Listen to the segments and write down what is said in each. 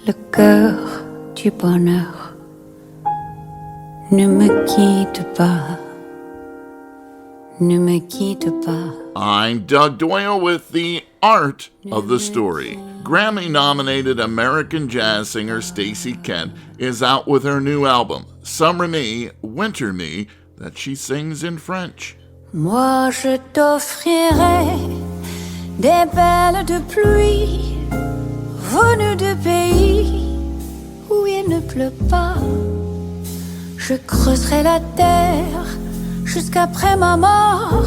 le cœur du bonheur. Ne me quitte pas, ne me quitte pas. I'm Doug Doyle with The Art of the Story. Grammy-nominated American jazz singer Stacey Kent is out with her new album, Summer Me, Winter Me, that she sings in French. Moi je t'offrirai des belles de pluie venues de pays où il ne pleut pas. Je creuserai la terre jusqu'après ma mort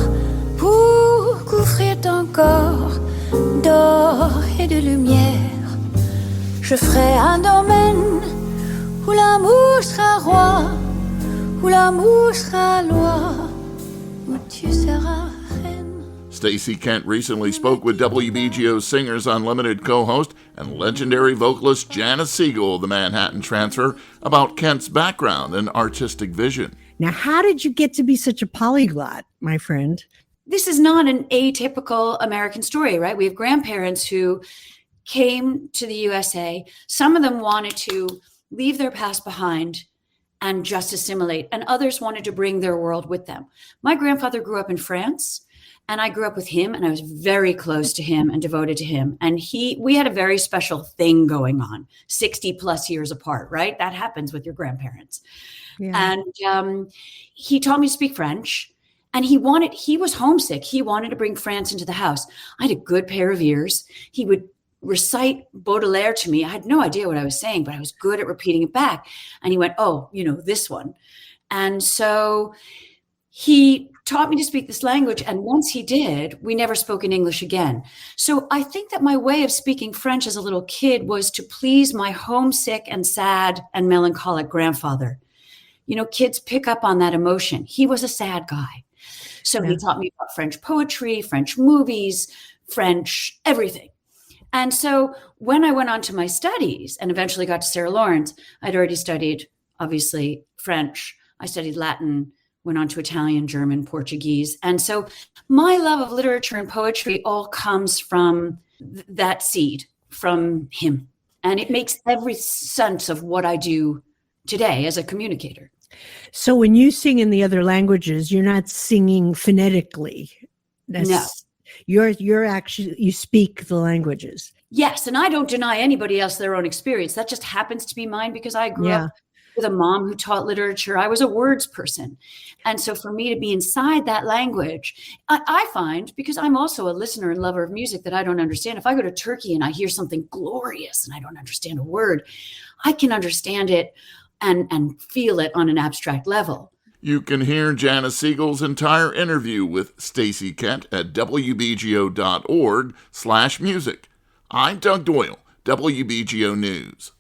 pour couvrir ton corps d'or et de lumière. Je ferai un domaine où l'amour sera roi, où l'amour sera loi, où tu seras reine. Stacey Kent recently spoke with WBGO Singers Unlimited co-host and legendary vocalist Janis Siegel of the Manhattan Transfer about Kent's background and artistic vision. Now, how did you get to be such a polyglot, my friend? This is not an atypical American story, right? We have grandparents who came to the USA. Some of them wanted to leave their past behind and just assimilate, and others wanted to bring their world with them. My grandfather grew up in France, and I grew up with him, and I was very close to him and devoted to him. And we had a very special thing going on, 60 plus years apart, right? That happens with your grandparents. Yeah. And he taught me to speak French, and he was homesick. He wanted to bring France into the house. I had a good pair of ears. He would recite Baudelaire to me. I had no idea what I was saying, but I was good at repeating it back. And he went, oh, this one. And so he taught me to speak this language. And once he did, we never spoke in English again. So I think that my way of speaking French as a little kid was to please my homesick and sad and melancholic grandfather. Kids pick up on that emotion. He was a sad guy. So He taught me about French poetry, French movies, French everything. And so when I went on to my studies and eventually got to Sarah Lawrence, I'd already studied, obviously, French. I studied Latin, went on to Italian, German, Portuguese. And so my love of literature and poetry all comes from that seed, from him. And it makes every sense of what I do today as a communicator. So when you sing in the other languages, you're not singing phonetically. No. You speak the languages. Yes. And I don't deny anybody else their own experience. That just happens to be mine because I grew up with a mom who taught literature. I was a words person. And so for me to be inside that language, I find, because I'm also a listener and lover of music, that I don't understand. If I go to Turkey and I hear something glorious and I don't understand a word, I can understand it and feel it on an abstract level. You can hear Janis Siegel's entire interview with Stacey Kent at wbgo.org/music. I'm Doug Doyle, WBGO News.